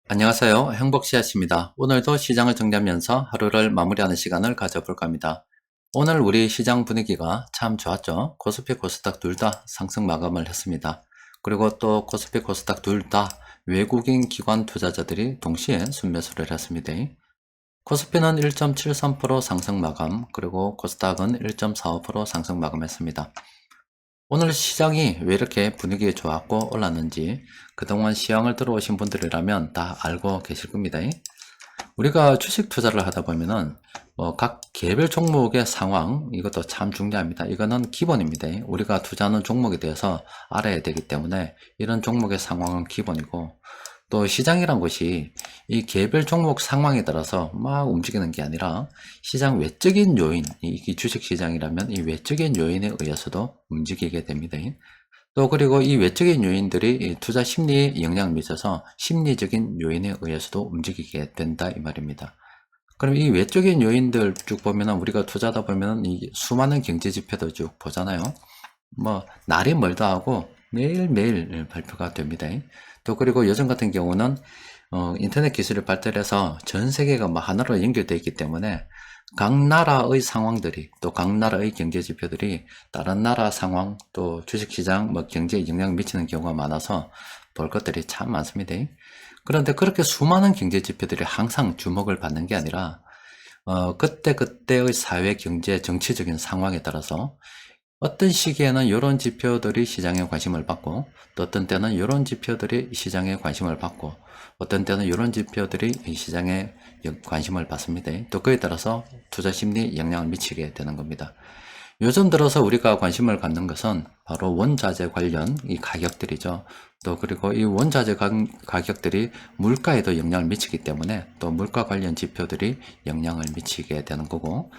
안녕하세요. 행복씨앗입니다. 오늘도 시장을 정리하면서 하루를 마무리하는 시간을 가져볼까 합니다. 오늘 우리 시장 분위기가 참 좋았죠. 코스피, 코스닥 둘 다 상승 마감을 했습니다. 그리고 또 코스피, 코스닥 둘 다 외국인 기관 투자자들이 동시에 순매수를 했습니다. 코스피는 1.73% 상승 마감, 그리고 코스닥은 1.45% 상승 마감했습니다. 오늘 시장이 왜 이렇게 분위기 좋았고 올랐는지 그동안 시황을 들어오신 분들이라면 다 알고 계실 겁니다. 우리가 주식 투자를 하다 보면은 각 개별 종목의 상황, 이것도 참 중요합니다. 이거는 기본입니다. 우리가 투자하는 종목에 대해서 알아야 되기 때문에 이런 종목의 상황은 기본이고, 또 시장이란 것이 이 개별 종목 상황에 따라서 막 움직이는 게 아니라 시장 외적인 요인, 이 주식 시장이라면 이 외적인 요인에 의해서도 움직이게 됩니다. 또 그리고 이 외적인 요인들이 이 투자 심리에 영향을 미쳐서 심리적인 요인에 의해서도 움직이게 된다 이 말입니다. 그럼 이 외적인 요인들 쭉 보면은, 우리가 투자하다 보면은 이 수많은 경제 지표도 쭉 보잖아요. 날이 멀다 하고 매일매일 발표가 됩니다. 또 그리고 요즘 같은 경우는 인터넷 기술이 발달해서 전 세계가 하나로 연결되어 있기 때문에 각 나라의 상황들이, 또 각 나라의 경제 지표들이 다른 나라 상황, 또 주식시장 경제에 영향을 미치는 경우가 많아서 볼 것들이 참 많습니다. 그런데 그렇게 수많은 경제 지표들이 항상 주목을 받는 게 아니라 그때그때의 사회, 경제, 정치적인 상황에 따라서 어떤 시기에는 이런 지표들이 시장에 관심을 받고, 또 어떤 때는 이런 지표들이 시장에 관심을 받고, 어떤 때는 이런 지표들이 시장에 관심을 받습니다. 또 그에 따라서 투자 심리에 영향을 미치게 되는 겁니다. 요즘 들어서 우리가 관심을 갖는 것은 바로 원자재 관련 이 가격들이죠. 또 그리고 이 원자재 가격들이 물가에도 영향을 미치기 때문에 또 물가 관련 지표들이 영향을 미치게 되는 거고,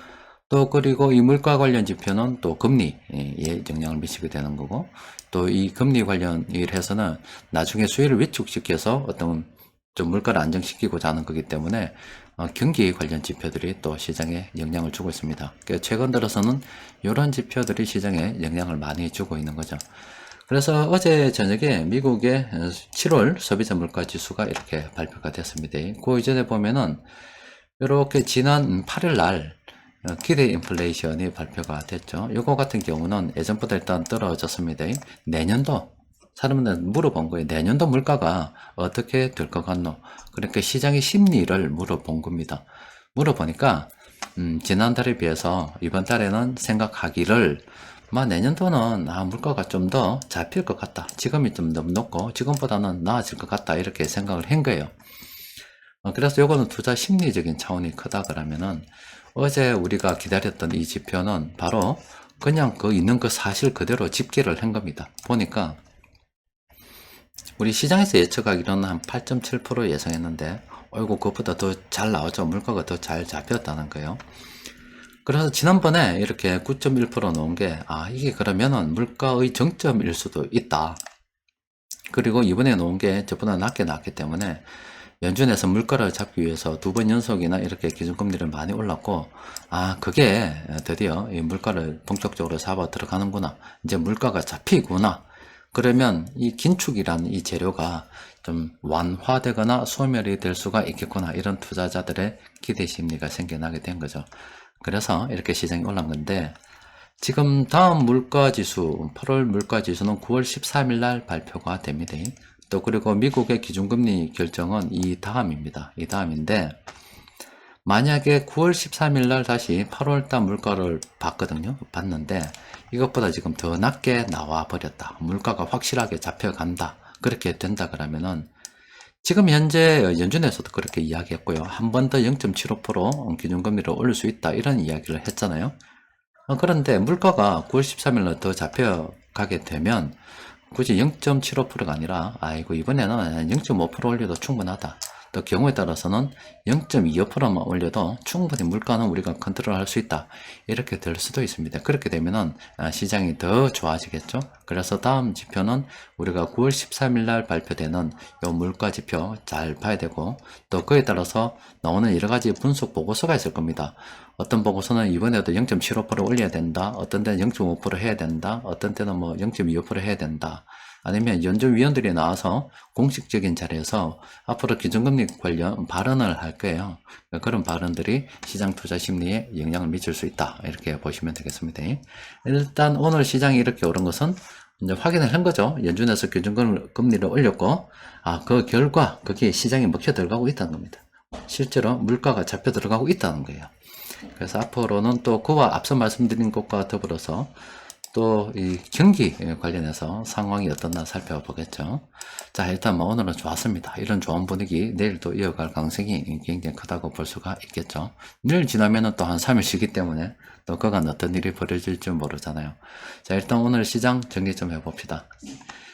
또 그리고 이 물가 관련 지표는 또 금리에 영향을 미치게 되는 거고, 또 이 금리 관련 일 해서는 나중에 수요를 위축시켜서 어떤 좀 물가를 안정시키고자 하는 거기 때문에 경기 관련 지표들이 또 시장에 영향을 주고 있습니다. 그러니까 최근 들어서는 이런 지표들이 시장에 영향을 많이 주고 있는 거죠. 그래서 어제 저녁에 미국의 7월 소비자 물가 지수가 이렇게 발표가 됐습니다. 그 이전에 보면은 이렇게 지난 8일 날 기대 인플레이션이 발표가 됐죠. 이거 같은 경우는 예전보다 일단 떨어졌습니다. 내년도 사람들 물어본 거예요. 내년도 물가가 어떻게 될 것 같노? 그러니까 시장의 심리를 물어본 겁니다. 물어보니까 지난달에 비해서 이번 달에는 생각하기를 내년도는 물가가 좀 더 잡힐 것 같다. 지금이 좀 너무 높고 지금보다는 나아질 것 같다. 이렇게 생각을 한 거예요. 그래서 요거는 투자 심리적인 차원이 크다 그러면은, 어제 우리가 기다렸던 이 지표는 바로 그냥 그 있는 그 사실 그대로 집계를 한 겁니다. 보니까 우리 시장에서 예측하기로는 한 8.7% 예상했는데 어이구 그것보다 더 잘 나왔죠. 물가가 더 잘 잡혔다는 거예요. 그래서 지난번에 이렇게 9.1% 놓은 게 이게 그러면은 물가의 정점일 수도 있다. 그리고 이번에 놓은 게 저보다 낮게 나왔기 때문에 연준에서 물가를 잡기 위해서 두 번 연속이나 이렇게 기준금리를 많이 올랐고, 그게 드디어 이 물가를 본격적으로 잡아 들어가는구나. 이제 물가가 잡히구나. 그러면 이 긴축이라는 이 재료가 좀 완화되거나 소멸이 될 수가 있겠구나. 이런 투자자들의 기대 심리가 생겨나게 된 거죠. 그래서 이렇게 시장이 올라간 건데, 지금 다음 물가지수, 8월 물가지수는 9월 13일 날 발표가 됩니다. 또 그리고 미국의 기준금리 결정은 이 다음입니다. 이 다음인데, 만약에 9월 13일 날 다시 8월 달 물가를 봤는데 이것보다 지금 더 낮게 나와 버렸다. 물가가 확실하게 잡혀간다. 그렇게 된다 그러면은, 지금 현재 연준에서도 그렇게 이야기했고요. 한 번 더 0.75% 기준금리를 올릴 수 있다. 이런 이야기를 했잖아요. 그런데 물가가 9월 13일날 더 잡혀가게 되면 굳이 0.75%가 아니라 이번에는 0.5% 올려도 충분하다. 또 경우에 따라서는 0.25%만 올려도 충분히 물가는 우리가 컨트롤할 수 있다. 이렇게 될 수도 있습니다. 그렇게 되면은 시장이 더 좋아지겠죠. 그래서 다음 지표는 우리가 9월 13일 날 발표되는 요 물가 지표 잘 봐야 되고, 또 그에 따라서 나오는 여러 가지 분석 보고서가 있을 겁니다. 어떤 보고서는 이번에도 0.75% 올려야 된다. 어떤 때는 0.5% 해야 된다. 어떤 때는 0.25% 해야 된다. 아니면 연준위원들이 나와서 공식적인 자리에서 앞으로 기준금리 관련 발언을 할 거예요. 그런 발언들이 시장 투자 심리에 영향을 미칠 수 있다. 이렇게 보시면 되겠습니다. 일단 오늘 시장이 이렇게 오른 것은 이제 확인을 한 거죠. 연준에서 기준금리를 올렸고, 그 결과 그게 시장에 먹혀 들어가고 있다는 겁니다. 실제로 물가가 잡혀 들어가고 있다는 거예요. 그래서 앞으로는 또 그와 앞서 말씀드린 것과 더불어서 또 이 경기 관련해서 상황이 어떻나 살펴보겠죠. 자, 일단 뭐 오늘은 좋았습니다. 이런 좋은 분위기 내일도 이어갈 가능성이 굉장히 크다고 볼 수가 있겠죠. 내일 지나면은 또 한 3일 쉬기 때문에 또 그간 어떤 일이 벌어질지 모르잖아요. 자, 일단 오늘 시장 정리 좀 해봅시다.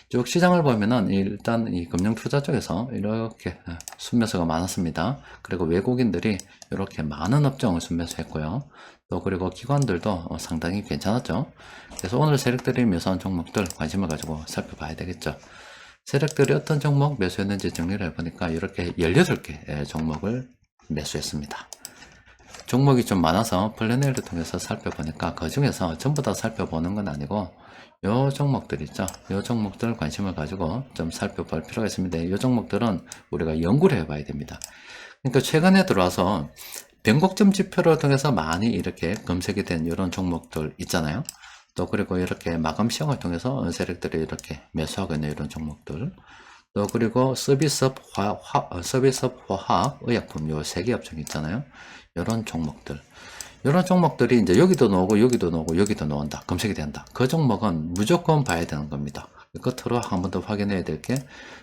쭉 시장을 보면은 일단 이 금융 투자 쪽에서 이렇게 순매수가 많았습니다. 그리고 외국인들이 이렇게 많은 업종을 순매수했고요. 또 그리고 기관들도 상당히 괜찮았죠. 그래서 오늘 세력들이 매수한 종목들 관심을 가지고 살펴봐야 되겠죠. 세력들이 어떤 종목 매수했는지 정리를 해보니까 이렇게 18개 종목을 매수했습니다. 종목이 좀 많아서 플래너를 통해서 살펴보니까 그 중에서 전부 다 살펴보는 건 아니고 요 종목들 있죠. 요 종목들 관심을 가지고 좀 살펴볼 필요가 있습니다. 요 종목들은 우리가 연구를 해봐야 됩니다. 그러니까 최근에 들어와서 변곡점 지표를 통해서 많이 이렇게 검색이 된 이런 종목들 있잖아요. 또 그리고 이렇게 마감 시황을 통해서 세력들이 이렇게 매수하고 있는 이런 종목들. 또 그리고 서비스업 화학, 의약품 요 3개 업종 있잖아요. 이런 종목들. 이런 종목들이 이제 여기도 나오고 여기도 나오고 여기도 나온다. 검색이 된다. 그 종목은 무조건 봐야 되는 겁니다. 끝으로 한 번 더 확인해야 될 게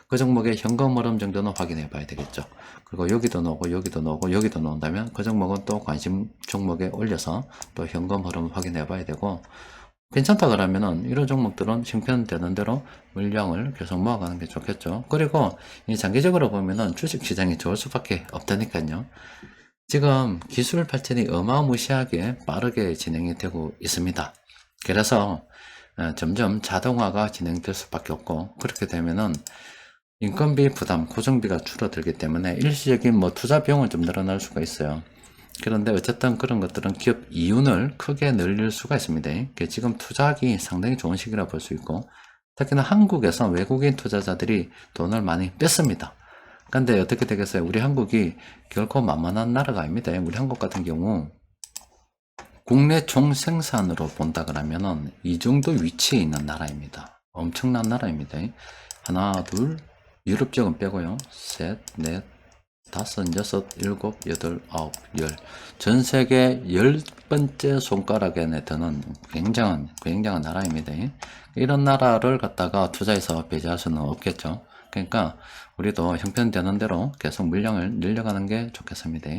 그 종목의 현금 흐름 정도는 확인해 봐야 되겠죠. 그리고 여기도 나오고 여기도 나오고 여기도 나온다면 그 종목은 또 관심 종목에 올려서 또 현금 흐름 확인해 봐야 되고, 괜찮다 그러면은 이런 종목들은 형편되는 대로 물량을 계속 모아가는 게 좋겠죠. 그리고 이 장기적으로 보면은 주식시장이 좋을 수밖에 없다니까요. 지금 기술 발전이 어마무시하게 빠르게 진행이 되고 있습니다. 그래서 점점 자동화가 진행될 수밖에 없고, 그렇게 되면은 인건비 부담, 고정비가 줄어들기 때문에 일시적인 뭐 투자 비용은 좀 늘어날 수가 있어요. 그런데 어쨌든 그런 것들은 기업 이윤을 크게 늘릴 수가 있습니다. 지금 투자하기 상당히 좋은 시기라 볼 수 있고, 특히나 한국에서 외국인 투자자들이 돈을 많이 뺐습니다. 근데 어떻게 되겠어요? 우리 한국이 결코 만만한 나라가 아닙니다. 우리 한국 같은 경우 국내 총생산으로 본다 그러면은 이 정도 위치에 있는 나라입니다. 엄청난 나라입니다. 하나, 둘, 유럽 지역은 빼고요. 셋, 넷, 다섯, 여섯, 일곱, 여덟, 아홉, 열. 전 세계 10번째 손가락에 드는 굉장한 나라입니다. 이런 나라를 갖다가 투자해서 배제할 수는 없겠죠. 그러니까 우리도 형편되는 대로 계속 물량을 늘려가는 게 좋겠습니다.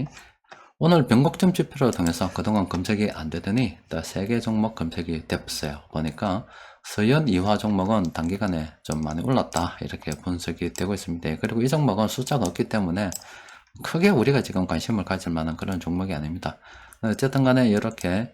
오늘 변곡점 지표를 통해서 그동안 검색이 안 되더니 또 3개 종목 검색이 됐어요. 보니까 서현 이화 종목은 단기간에 좀 많이 올랐다, 이렇게 분석이 되고 있습니다. 그리고 이 종목은 숫자가 없기 때문에 크게 우리가 지금 관심을 가질 만한 그런 종목이 아닙니다. 어쨌든 간에 이렇게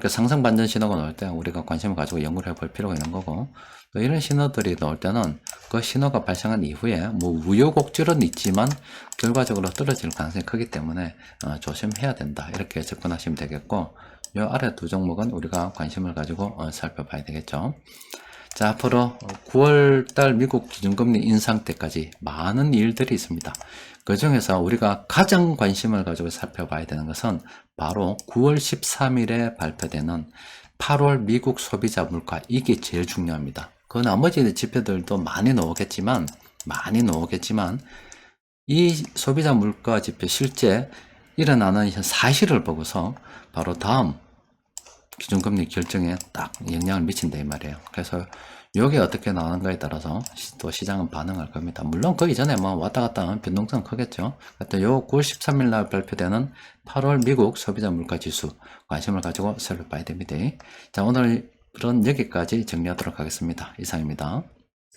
상승 반전 신호가 나올 때 우리가 관심을 가지고 연구를 해볼 필요가 있는 거고, 또 이런 신호들이 나올 때는 그 신호가 발생한 이후에 뭐 우여곡절은 있지만 결과적으로 떨어질 가능성이 크기 때문에 조심해야 된다, 이렇게 접근하시면 되겠고, 이 아래 두 종목은 우리가 관심을 가지고 살펴봐야 되겠죠. 자, 앞으로 9월달 미국 기준금리 인상 때까지 많은 일들이 있습니다. 그 중에서 우리가 가장 관심을 가지고 살펴봐야 되는 것은 바로 9월 13일에 발표되는 8월 미국 소비자 물가, 이게 제일 중요합니다. 그 나머지 지표들도 많이 나오겠지만 이 소비자 물가 지표 실제 일어나는 사실을 보고서 바로 다음 기준금리 결정에 딱 영향을 미친다 이 말이에요. 그래서 이게 어떻게 나오는가에 따라서 또 시장은 반응할 겁니다. 물론 그 이전에 뭐 왔다 갔다 하는 변동성은 크겠죠. 하여튼 요 9월 13일 날 발표되는 8월 미국 소비자 물가 지수 관심을 가지고 살펴봐야 됩니다. 자, 오늘은 여기까지 정리하도록 하겠습니다. 이상입니다.